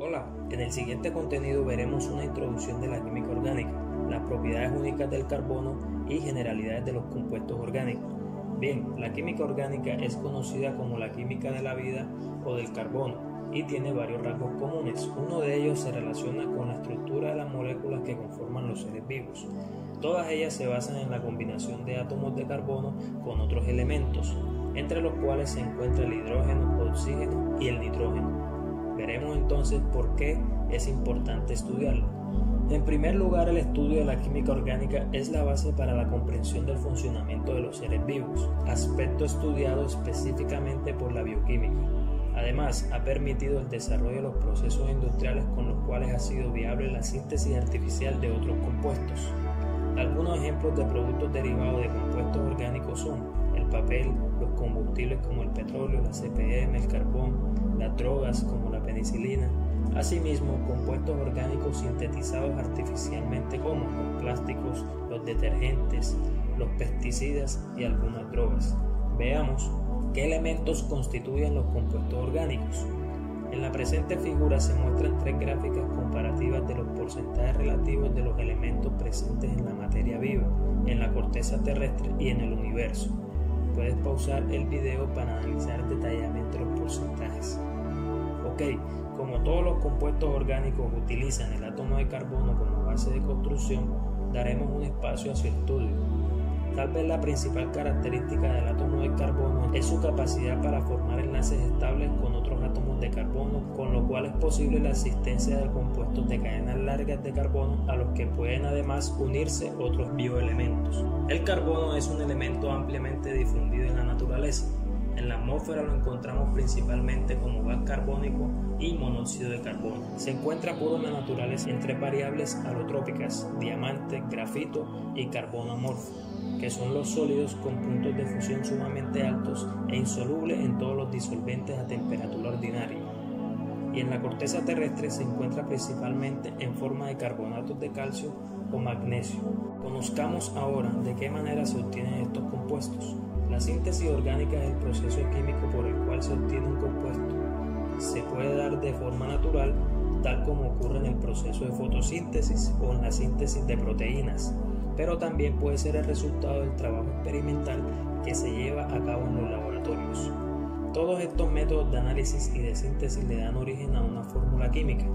Hola, en el siguiente contenido veremos una introducción de la química orgánica, las propiedades únicas del carbono y generalidades de los compuestos orgánicos. Bien, la química orgánica es conocida como la química de la vida o del carbono y tiene varios rasgos comunes. Uno de ellos se relaciona con la estructura de las moléculas que conforman los seres vivos. Todas ellas se basan en la combinación de átomos de carbono con otros elementos, entre los cuales se encuentra el hidrógeno, oxígeno y el nitrógeno. Veremos entonces por qué es importante estudiarlo. En primer lugar, el estudio de la química orgánica es la base para la comprensión del funcionamiento de los seres vivos, aspecto estudiado específicamente por la bioquímica. Además, ha permitido el desarrollo de los procesos industriales con los cuales ha sido viable la síntesis artificial de otros compuestos. Algunos ejemplos de productos derivados de compuestos orgánicos son el papel, los combustibles como el petróleo, la CPM, el carbón, las drogas como la penicilina, asimismo compuestos orgánicos sintetizados artificialmente como los plásticos, los detergentes, los pesticidas y algunas drogas. Veamos qué elementos constituyen los compuestos orgánicos. En la presente figura se muestran tres gráficas comparativas de los porcentajes relativos de los elementos presentes en la materia viva, en la corteza terrestre y en el universo. Puedes pausar el video para analizar detalladamente los porcentajes. Ok, como todos los compuestos orgánicos utilizan el átomo de carbono como base de construcción, daremos un espacio a su estudio. Tal vez la principal característica del átomo de carbono es su capacidad para formar enlaces estables con otros átomos de carbono, con lo cual es posible la existencia de compuestos de cadenas largas de carbono a los que pueden además unirse otros bioelementos. El carbono es un elemento ampliamente difundido en la naturaleza. En la atmósfera lo encontramos principalmente como gas carbónico y monóxido de carbono. Se encuentra puro en la naturaleza en tres variables alotrópicas: diamante, grafito y carbono amorfo, que son los sólidos con puntos de fusión sumamente altos e insolubles en todos los disolventes a temperatura ordinaria. Y en la corteza terrestre se encuentra principalmente en forma de carbonatos de calcio o magnesio. Conozcamos ahora de qué manera se obtienen estos compuestos. La síntesis orgánica es el proceso químico por el cual se obtiene un compuesto. Se puede dar de forma natural, tal como ocurre en el proceso de fotosíntesis o en la síntesis de proteínas, pero también puede ser el resultado del trabajo experimental que se lleva a cabo en los laboratorios. Todos estos métodos de análisis y de síntesis le dan origen a una fórmula química,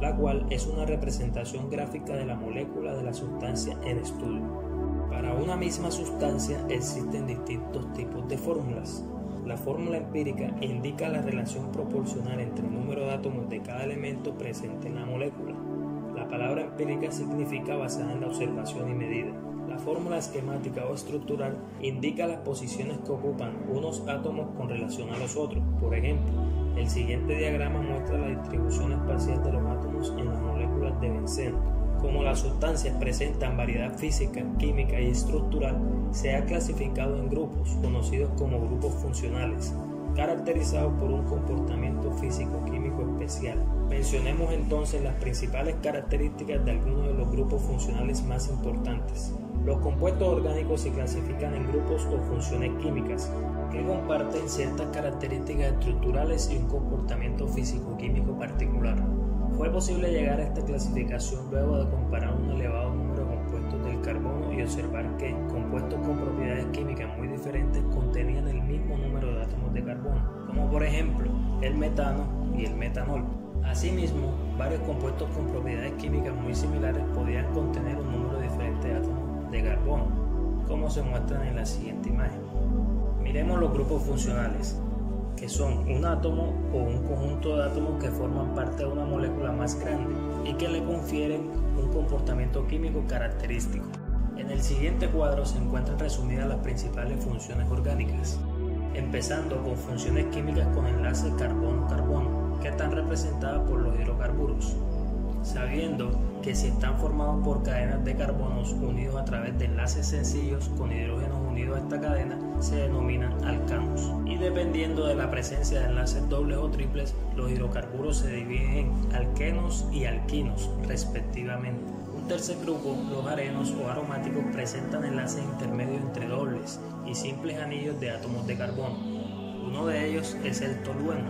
la cual es una representación gráfica de la molécula de la sustancia en estudio. Para una misma sustancia existen distintos tipos de fórmulas. La fórmula empírica indica la relación proporcional entre el número de átomos de cada elemento presente en la molécula. La palabra empírica significa basada en la observación y medida. La fórmula esquemática o estructural indica las posiciones que ocupan unos átomos con relación a los otros. Por ejemplo, el siguiente diagrama muestra la distribución espacial de los átomos en las moléculas de benceno. Como las sustancias presentan variedad física, química y estructural, se ha clasificado en grupos, conocidos como grupos funcionales, caracterizados por un comportamiento físico-químico especial. Mencionemos entonces las principales características de algunos de los grupos funcionales más importantes. Los compuestos orgánicos se clasifican en grupos o funciones químicas que comparten ciertas características estructurales y un comportamiento físico-químico particular. Fue posible llegar a esta clasificación luego de comparar un elevado número de compuestos del carbono y observar que compuestos con propiedades químicas muy diferentes contenían el mismo número de átomos de carbono, como por ejemplo el metano y el metanol. Asimismo, varios compuestos con propiedades químicas muy similares podían contener un número diferente de átomos de carbono, como se muestran en la siguiente imagen. Miremos los grupos funcionales, que son un átomo o un conjunto de átomos que forman parte de una molécula más grande y que le confieren un comportamiento químico característico. En el siguiente cuadro se encuentran resumidas las principales funciones orgánicas, empezando con funciones químicas con enlace carbono-carbono, que están representadas por los hidrocarburos, sabiendo que si están formados por cadenas de carbonos unidos a través de enlaces sencillos con hidrógenos unidos a esta cadena, se denominan alcanos. Y dependiendo de la presencia de enlaces dobles o triples, los hidrocarburos se dividen en alquenos y alquinos, respectivamente. Un tercer grupo, los arenos o aromáticos, presentan enlaces intermedios entre dobles y simples anillos de átomos de carbono. Uno de ellos es el tolueno.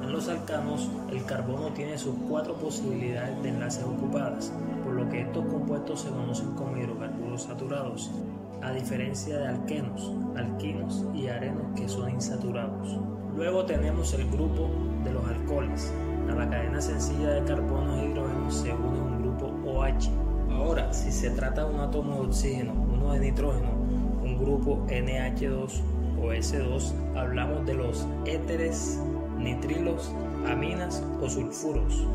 En los alcanos, el carbono tiene sus 4 posibilidades de enlaces ocupadas, por lo que estos compuestos se conocen como hidrocarburos saturados, a diferencia de alquenos, alquinos y arenos que son insaturados. Luego tenemos el grupo de los alcoholes. A la cadena sencilla de carbonos e hidrógenos se une un grupo OH. Ahora, si se trata de un átomo de oxígeno, uno de nitrógeno, un grupo NH2 o S2, hablamos de los éteres, nitrilos, aminas o sulfuros.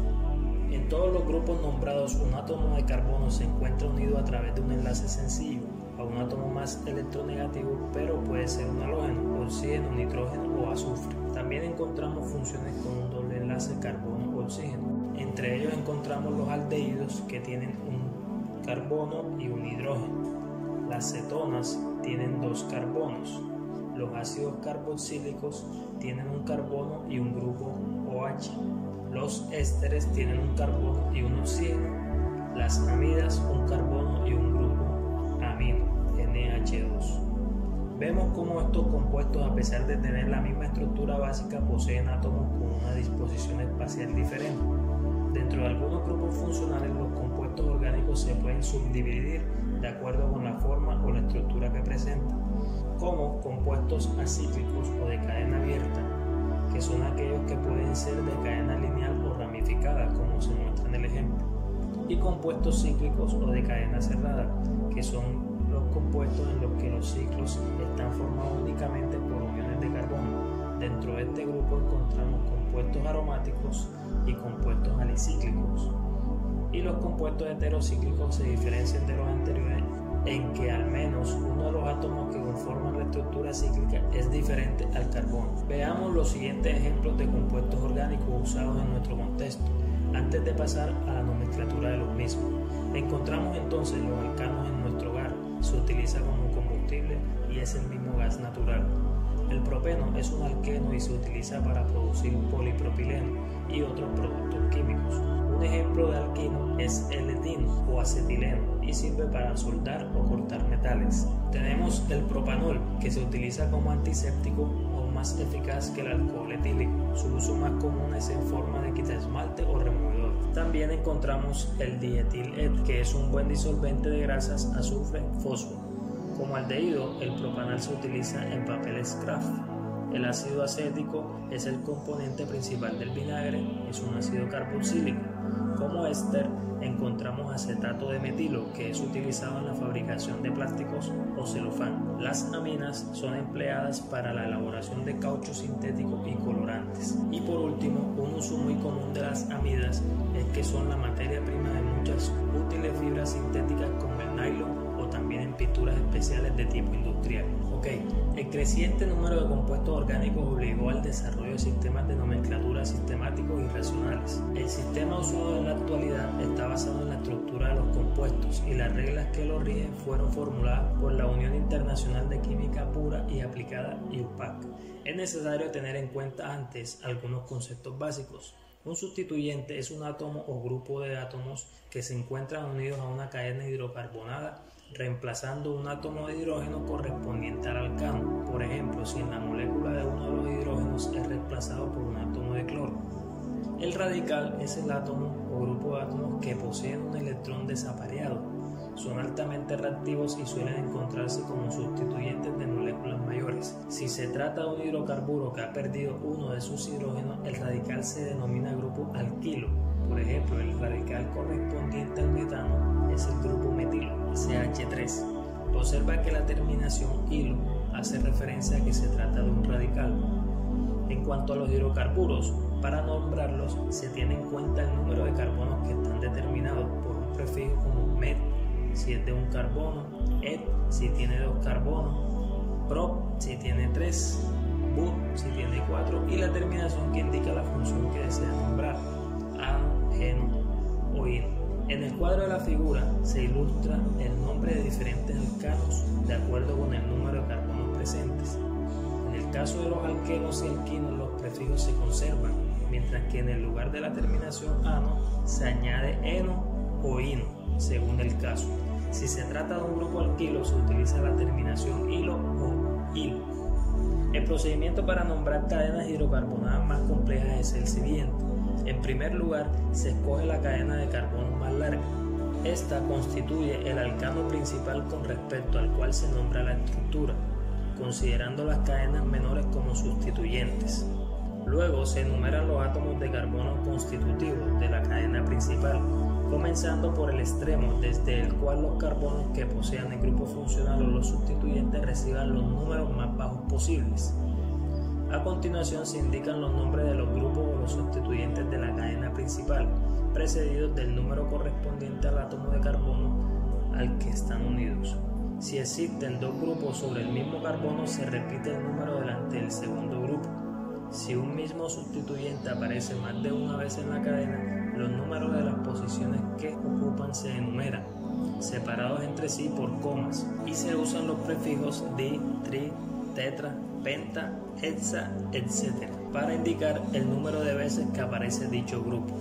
En todos los grupos nombrados, un átomo de carbono se encuentra unido a través de un enlace sencillo a un átomo más electronegativo, pero puede ser un halógeno, oxígeno, nitrógeno o azufre. También encontramos funciones con un doble enlace carbono-oxígeno. Entre ellos encontramos los aldehídos, que tienen un carbono y un hidrógeno. Las cetonas tienen 2 carbonos. Los ácidos carboxílicos tienen un carbono y un grupo OH. Los ésteres tienen un carbono y un oxígeno. Las amidas un carbono y un grupo amino, NH2. Vemos cómo estos compuestos, a pesar de tener la misma estructura básica, poseen átomos con una disposición espacial diferente. Dentro de algunos grupos funcionales, los compuestos orgánicos se pueden subdividir de acuerdo con la forma o la estructura que presentan, como compuestos acíclicos o de cadena abierta, que son aquellos que pueden ser de cadena lineal o ramificada, como se muestra en el ejemplo, y compuestos cíclicos o de cadena cerrada, que son los compuestos en los que los ciclos están formados únicamente por uniones de carbono. Dentro de este grupo encontramos compuestos aromáticos y compuestos alicíclicos. Y los compuestos heterocíclicos se diferencian de los anteriores en que al menos uno de los átomos que conforman la estructura cíclica es diferente al carbono. Veamos los siguientes ejemplos de compuestos orgánicos usados en nuestro contexto, antes de pasar a la nomenclatura de los mismos. Encontramos entonces los alcanos en nuestro hogar. Se utiliza como combustible y es el mismo gas natural. El propeno es un alqueno y se utiliza para producir polipropileno y otros productos químicos. Un ejemplo de alquino es el etino o acetileno y sirve para soldar o cortar metales. Tenemos el propanol, que se utiliza como antiséptico aún más eficaz que el alcohol etílico. Su uso más común es en forma de quitaesmalte o removedor. También encontramos el dietil-et, que es un buen disolvente de grasas, azufre, fósforo. Como aldehído, el propanal se utiliza en papeles craft. El ácido acético es el componente principal del vinagre, es un ácido carboxílico. Como éster encontramos acetato de metilo, que es utilizado en la fabricación de plásticos o celofán. Las aminas son empleadas para la elaboración de caucho sintético y colorantes. Y por último, un uso muy común de las amidas es que son la materia prima de muchas útiles fibras sintéticas como el nylon, o también en pinturas especiales de tipo industrial. El creciente número de compuestos orgánicos obligó al desarrollo de sistemas de nomenclatura sistemáticos y racionales. El sistema usado en la actualidad está basado en la estructura de los compuestos y las reglas que lo rigen fueron formuladas por la Unión Internacional de Química Pura y Aplicada, UPAC. Es necesario tener en cuenta antes algunos conceptos básicos. Un sustituyente es un átomo o grupo de átomos que se encuentran unidos a una cadena hidrocarbonada, reemplazando un átomo de hidrógeno correspondiente al alcano. Por ejemplo, si en la molécula de uno de los hidrógenos es reemplazado por un átomo de cloro. El radical es el átomo o grupo de átomos que poseen un electrón desapareado. Son altamente reactivos y suelen encontrarse como sustituyentes de moléculas mayores. Si se trata de un hidrocarburo que ha perdido uno de sus hidrógenos, el radical se denomina grupo alquilo. Por ejemplo, el radical correspondiente al metano es el grupo metilo, CH3. Observa que la terminación hilo hace referencia a que se trata de un radical. En cuanto a los hidrocarburos, para nombrarlos se tiene en cuenta el número de carbonos que están determinados por un prefijo como met, si es de un carbono, et, si tiene 2 carbonos, prop, si tiene 3, but, si tiene 4, y la terminación que indica la función que desea nombrar, ano, geno o hino. En el cuadro de la figura se ilustra el nombre de diferentes alcanos de acuerdo con el número de carbonos presentes. En el caso de los alquenos y alquinos, los prefijos se conservan, mientras que en el lugar de la terminación ano se añade eno o ino, según el caso. Si se trata de un grupo alquilo, se utiliza la terminación hilo o hilo. El procedimiento para nombrar cadenas hidrocarbonadas más complejas es el siguiente. En primer lugar, se escoge la cadena de carbono más larga. Esta constituye el alcano principal con respecto al cual se nombra la estructura, considerando las cadenas menores como sustituyentes. Luego se enumeran los átomos de carbono constitutivos de la cadena principal, comenzando por el extremo desde el cual los carbonos que posean el grupo funcional o los sustituyentes reciban los números más bajos posibles. A continuación se indican los nombres de los grupos o los sustituyentes de la cadena principal, precedidos del número correspondiente al átomo de carbono al que están unidos. Si existen dos grupos sobre el mismo carbono, se repite el número delante del segundo grupo. Si un mismo sustituyente aparece más de una vez en la cadena, los números de las posiciones que ocupan se enumeran, separados entre sí por comas, y se usan los prefijos di, tri, tetra, penta, hexa, etc. para indicar el número de veces que aparece dicho grupo.